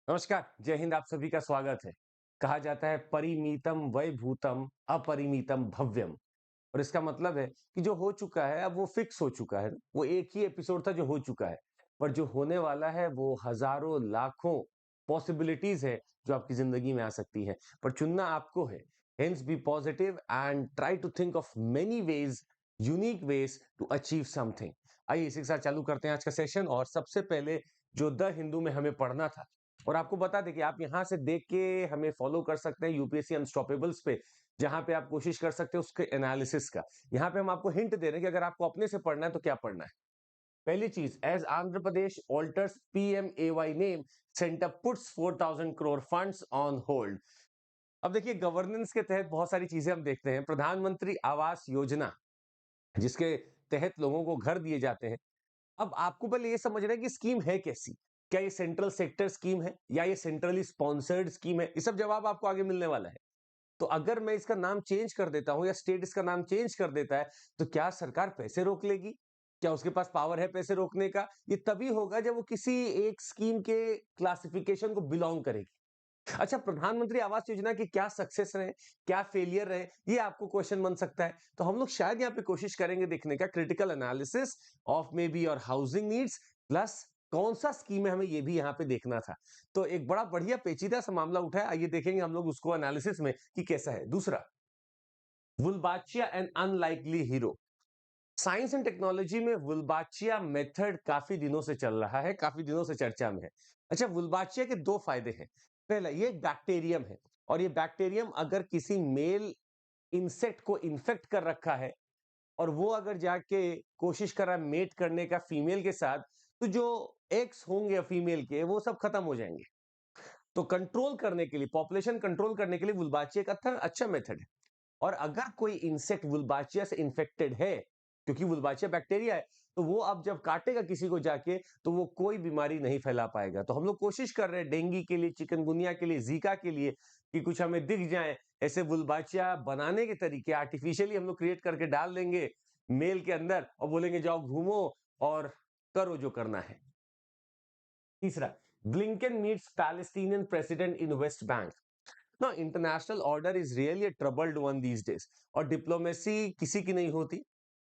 नमस्कार, जय हिंद। आप सभी का स्वागत है। कहा जाता है परिमीतम वै भूतम अपरिमीतम भव्यम। और इसका मतलब है कि जो हो चुका है अब वो फिक्स हो चुका है। वो एक ही एपिसोड था जो हो चुका है, पर जो होने वाला है वो हजारों लाखों पॉसिबिलिटीज है जो आपकी जिंदगी में आ सकती है, पर चुनना आपको है। Hence be positive and try to think of many ways, unique ways to achieve something. आइए इसी के साथ चालू करते हैं आज का सेशन। और सबसे पहले जो द हिंदू में हमें पढ़ना था, और आपको बता दें कि आप यहाँ से देख के हमें फॉलो कर सकते हैं यूपीएससी अनस्टॉपेबल्स पे, जहां पे आप कोशिश कर सकते हैं उसके एनालिसिस का। यहाँ पे हम आपको हिंट दे रहे हैं कि अगर आपको अपने से पढ़ना है तो क्या पढ़ना है। पहली चीज, as Andhra Pradesh alters PMAY name, centre puts 4,000 crore funds on hold. अब देखिए, गवर्नेंस के तहत बहुत सारी चीजें हम देखते हैं। प्रधानमंत्री आवास योजना, जिसके तहत लोगों को घर दिए जाते हैं। अब आपको पहले ये समझना है कि स्कीम है कैसी। क्या ये सेंट्रल सेक्टर स्कीम है या ये सेंट्रली स्पॉन्सर्ड स्कीम है? ये सब जवाब आपको आगे मिलने वाला है। तो अगर मैं इसका नाम चेंज कर देता हूं या स्टेट इसका नाम चेंज कर देता है, तो क्या सरकार पैसे रोक लेगी? क्या उसके पास पावर है पैसे रोकने का? ये तभी होगा जब वो किसी एक स्कीम के क्लासिफिकेशन को बिलोंग करेगी। अच्छा, प्रधानमंत्री आवास योजना के क्या सक्सेस रहे, क्या फेलियर रहे, ये आपको क्वेश्चन बन सकता है। तो हम लोग शायद यहाँ पे कोशिश करेंगे देखने का, critical analysis of may be और हाउसिंग नीड्स, प्लस कौन सा स्कीम है हमें ये भी यहाँ पे देखना था। तो एक बड़ा बढ़िया पेचीदा सा मामला उठा है, आइए देखेंगे हम लोग उसको एनालिसिस में कि कैसा है। दूसरा, Wolbachia and unlikely hero. Science and technology में वुलबाचिया मेथड काफी दिनों से चल रहा है, काफी दिनों से चर्चा में है। अच्छा, वुलबाचिया के दो फायदे हैं। पहला, ये एक बैक्टीरियम है, और ये बैक्टीरियम अगर किसी मेल इंसेक्ट को इन्फेक्ट कर रखा है और वो अगर जाके कोशिश कर रहा है मेट करने का फीमेल के साथ, तो जो एग्स होंगे फीमेल के वो सब खत्म हो जाएंगे। तो कंट्रोल करने के लिए, पॉपुलेशन कंट्रोल करने के लिए वुलबाचिया का अच्छा मेथड है। और अगर कोई इंसेक्ट वुलबाचिया से इन्फेक्टेड है, क्योंकि वुलबाचिया बैक्टीरिया है, तो वो अब जब काटेगा किसी को जाके, तो वो कोई बीमारी नहीं फैला पाएगा। तो हम लोग कोशिश कर रहे हैं डेंगू के लिए, चिकनगुनिया के लिए, जीका के लिए, कि कुछ हमें दिख जाए ऐसे वुलबाचिया बनाने के तरीके आर्टिफिशियली हम लोग क्रिएट करके डाल देंगे मेल के अंदर और बोलेंगे जाओ घूमो और करो जो करना है। तीसरा, Blinken meets Palestinian president in West Bank. ना, international order is really a troubled one these days, और डिप्लोमेसी किसी की नहीं होती।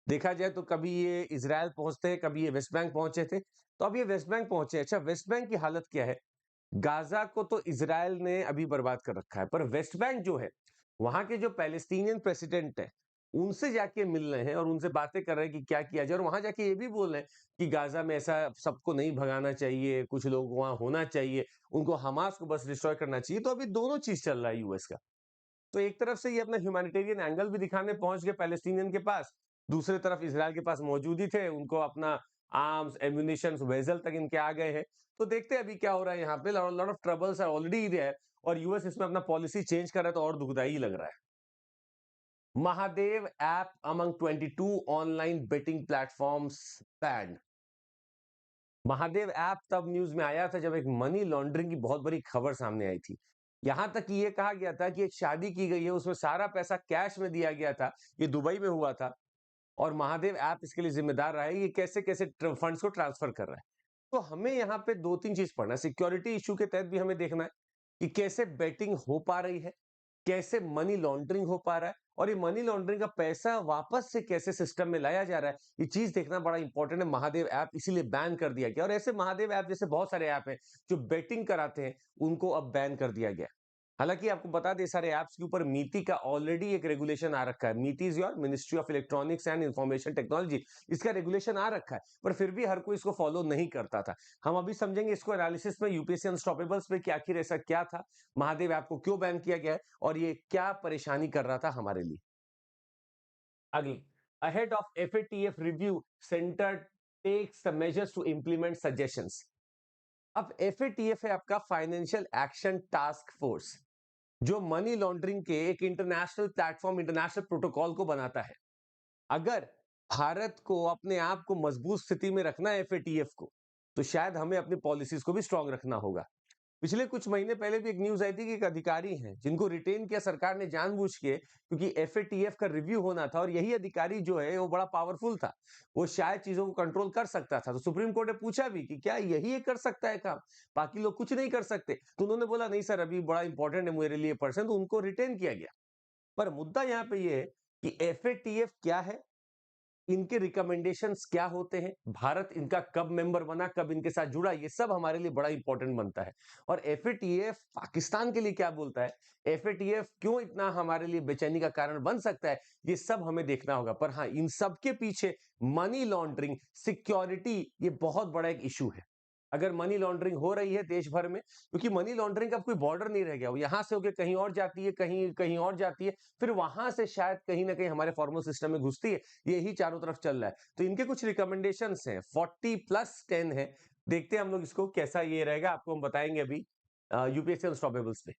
देखा जाए तो कभी ये इजराइल पहुंचते हैं, कभी ये वेस्ट बैंक पहुंचे थे, तो अब ये वेस्ट बैंक पहुंचे। अच्छा, वेस्ट बैंक की हालत क्या है? गाजा को तो इजराइल ने अभी बर्बाद कर रखा है, पर वेस्ट बैंक जो है, वहां के जो पैलेस्टीनियन प्रेसिडेंट है, उनसे जाके मिल रहे हैं और उनसे बातें कर रहे हैं कि क्या किया जाए। और वहां जाके ये भी बोल रहे हैं कि गाजा में ऐसा सबको नहीं भगाना चाहिए, कुछ लोग वहां होना चाहिए, उनको हमास को बस डिस्ट्रॉय करना चाहिए। तो अभी दोनों चीज चल रहा है यूएस का। तो एक तरफ से ये अपना ह्यूमैनिटेरियन एंगल भी दिखाने पहुंच गए पैलेस्टीनियन के पास, दूसरी तरफ इसराइल के पास मौजूद ही थे, उनको अपना आर्म्स एम्यूनिशन वेजल तक इनके आ गए हैं। तो देखते हैं अभी क्या हो रहा है यहाँ पे। Lot of troubles are already there, और यूएस इसमें अपना पॉलिसी चेंज कर रहा है, तो और दुखदाई लग रहा है। Mahadev app among 22 online betting platforms banned. Mahadev app तब न्यूज में आया था जब एक मनी लॉन्ड्रिंग की बहुत बड़ी खबर सामने आई थी। यहां तक कि ये कहा गया था कि एक शादी की गई है, उसमें सारा पैसा कैश में दिया गया था, ये दुबई में हुआ था, और महादेव ऐप इसके लिए जिम्मेदार रहा है, ये कैसे कैसे फंड्स को ट्रांसफर कर रहा है। तो हमें यहाँ पे दो तीन चीज पढ़ना है। सिक्योरिटी इशू के तहत भी हमें देखना है कि कैसे बेटिंग हो पा रही है, कैसे मनी लॉन्ड्रिंग हो पा रहा है, और ये मनी लॉन्ड्रिंग का पैसा वापस से कैसे सिस्टम में लाया जा रहा है। ये चीज देखना बड़ा इंपॉर्टेंट है। महादेव ऐप इसीलिए बैन कर दिया गया, और ऐसे महादेव ऐप जैसे बहुत सारे ऐप हैं जो बेटिंग कराते हैं, उनको अब बैन कर दिया गया। हालांकि आपको बता दें, सारे ऐप्स के ऊपर मीटी का ऑलरेडी एक रेगुलेशन आ रखा है। मीटी is your ministry of electronics and information technology, इसका रेगुलेशन आ रखा है, पर फिर भी हर कोई इसको फॉलो नहीं करता था। हम अभी समझेंगे इसको एनालिसिस में यूपीएससी अनस्टॉपेबल्स पे कि आखिर ऐसा क्या था, महादेव ऐप को क्यों बैन किया गया है, और ये क्या परेशानी कर रहा था हमारे लिए। अगली, ahead of FATF review, center takes the measures to implement suggestions। अब FATF है आपका फाइनेंशियल एक्शन टास्क फोर्स, जो मनी लॉन्ड्रिंग के एक इंटरनेशनल प्लेटफॉर्म, इंटरनेशनल प्रोटोकॉल को बनाता है। अगर भारत को अपने आप को मजबूत स्थिति में रखना है FATF को, तो शायद हमें अपनी पॉलिसीज को भी स्ट्रांग रखना होगा। पिछले कुछ महीने पहले भी एक न्यूज आई थी कि एक अधिकारी हैं जिनको रिटेन किया सरकार ने जानबूझ के, क्योंकि एफएटीएफ का रिव्यू होना था और यही अधिकारी जो है वो बड़ा पावरफुल था, वो शायद चीजों को कंट्रोल कर सकता था। तो सुप्रीम कोर्ट ने पूछा भी कि क्या यही ये कर सकता है काम, बाकी लोग कुछ नहीं कर सकते? तो उन्होंने बोला नहीं सर, अभी बड़ा इंपॉर्टेंट है मेरे लिए पर्सन, तो उनको रिटेन किया गया। पर मुद्दा यहाँ पे ये है कि एफएटीएफ क्या है, इनके रिकमेंडेशंस क्या होते हैं, भारत इनका कब मेंबर बना, कब इनके साथ जुड़ा, ये सब हमारे लिए बड़ा इंपॉर्टेंट बनता है। और एफएटीएफ पाकिस्तान के लिए क्या बोलता है, एफएटीएफ क्यों इतना हमारे लिए बेचैनी का कारण बन सकता है, ये सब हमें देखना होगा। पर हाँ, इन सब के पीछे मनी लॉन्ड्रिंग, सिक्योरिटी, ये बहुत बड़ा एक इशू है। अगर मनी लॉन्ड्रिंग हो रही है देश भर में, क्योंकि मनी लॉन्ड्रिंग का कोई बॉर्डर नहीं रह गया, वो यहां से होकर कहीं और जाती है, कहीं कहीं और जाती है, फिर वहां से शायद कहीं ना कहीं हमारे फॉर्मल सिस्टम में घुसती है, यही चारों तरफ चल रहा है। तो इनके कुछ रिकमेंडेशंस हैं, 40+10 है। देखते हैं हम लोग इसको कैसा ये रहेगा, आपको हम बताएंगे अभी यूपीएससी अनस्टॉपेबल्स पे।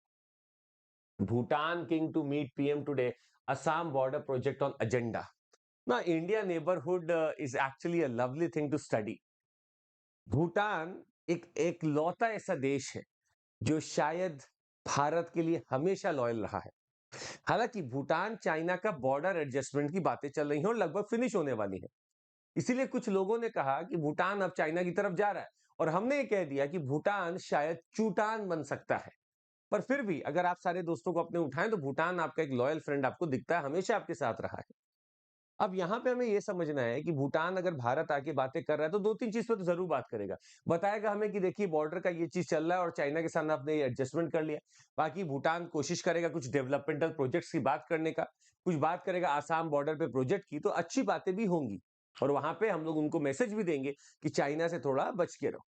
Bhutan king to meet PM today, Assam border project on agenda. ना India neighbourhood is actually a lovely thing to study. Bhutan एक लौता ऐसा देश है जो शायद भारत के लिए हमेशा लॉयल रहा है। हालांकि भूटान चाइना का बॉर्डर एडजस्टमेंट की बातें चल रही हैं और लगभग फिनिश होने वाली है। इसीलिए कुछ लोगों ने कहा कि भूटान अब चाइना की तरफ जा रहा है, और हमने ये कह दिया कि भूटान शायद चूटान बन सकता है। पर फिर भी अगर आप सारे दोस्तों को अपने उठाएं तो भूटान आपका एक लॉयल फ्रेंड आपको दिखता है, हमेशा आपके साथ रहा है। अब यहाँ पे हमें ये समझना है कि भूटान अगर भारत आके बातें कर रहा है तो दो तीन चीज पे तो जरूर बात करेगा। बताएगा हमें कि देखिए बॉर्डर का ये चीज चल रहा है और चाइना के साथ आपने ये एडजस्टमेंट कर लिया। बाकी भूटान कोशिश करेगा कुछ डेवलपमेंटल प्रोजेक्ट्स की बात करने का, कुछ बात करेगा आसाम बॉर्डर पे प्रोजेक्ट की, तो अच्छी बातें भी होंगी। और वहां पे हम लोग उनको मैसेज भी देंगे कि चाइना से थोड़ा बच के रहो।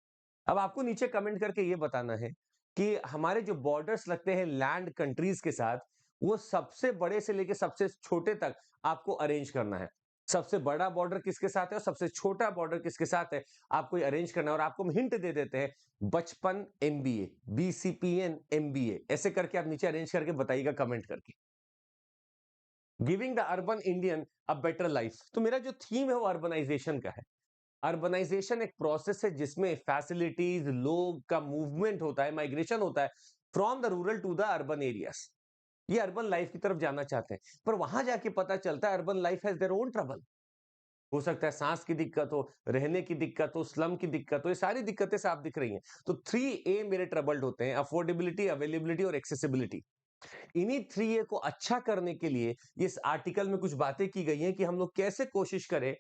अब आपको नीचे कमेंट करके ये बताना है कि हमारे जो बॉर्डर्स लगते हैं लैंड कंट्रीज के साथ, वो सबसे बड़े से लेके सबसे छोटे तक आपको अरेंज करना है। सबसे बड़ा बॉर्डर किसके साथ है और सबसे छोटा बॉर्डर किसके साथ है, आपको ये अरेंज करना है। और आपको हम हिंट दे देते हैं, 55 MBA, BCPN MBA, ऐसे करके आप नीचे अरेंज करके बताइएगा कमेंट करके। Giving the urban Indian a better life, तो मेरा जो थीम है वो अर्बनाइजेशन का है। अर्बनाइजेशन एक प्रोसेस है जिसमें फैसिलिटीज, लोग का मूवमेंट होता है, माइग्रेशन होता है from the rural to the urban areas. ये अर्बन लाइफ की तरफ जाना चाहते हैं, पर वहां जाके पता चलता है urban life has their own trouble. हो सकता है सांस की दिक्कत हो, रहने की दिक्कत हो, स्लम की दिक्कत हो, ये सारी दिक्कतें साफ दिख रही हैं। तो 3A मेरे ट्रबल्ड होते हैं, अफोर्डेबिलिटी, अवेलेबिलिटी और एक्सेसिबिलिटी। इन्हीं 3A को अच्छा करने के लिए इस आर्टिकल में कुछ बातें की गई हैं कि हम लोग कैसे कोशिश करें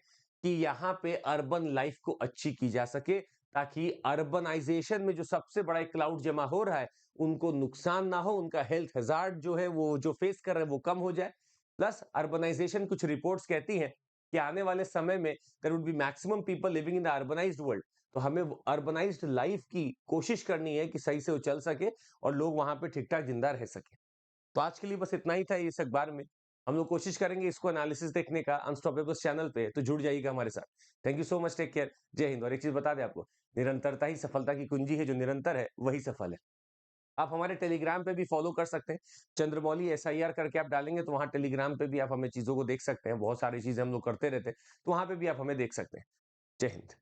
कि यहाँ पे अर्बन लाइफ को अच्छी की जा सके, ताकि अर्बनाइजेशन में जो सबसे बड़ा एक क्लाउड जमा हो रहा है उनको नुकसान ना हो, उनका हेल्थ हजार्ड जो है वो जो फेस कर रहे हैं वो कम हो जाए। प्लस अर्बनाइजेशन, कुछ रिपोर्ट्स कहती हैं कि आने वाले समय में there would be maximum people living in the urbanised world. तो हमें अर्बनाइज्ड लाइफ की कोशिश करनी है कि सही से वो चल सके और लोग वहां पे ठीक ठाक जिंदा रह सके। तो आज के लिए बस इतना ही था इस अखबार में। हम लोग कोशिश करेंगे इसको एनालिसिस देखने का अनस्टॉपेबल्स चैनल पे, तो जुड़ जाइएगा हमारे साथ। Thank you so much, take care, Jai Hind. और एक चीज बता दें आपको, निरंतरता ही सफलता की कुंजी है, जो निरंतर है वही सफल है। आप हमारे टेलीग्राम पे भी फॉलो कर सकते हैं, चंद्रमौली SIR करके आप डालेंगे तो वहां टेलीग्राम पे भी आप हमें चीजों को देख सकते हैं, बहुत सारी चीजें हम लोग करते रहते हैं, तो वहां पे भी आप हमें देख सकते हैं। जय हिंद।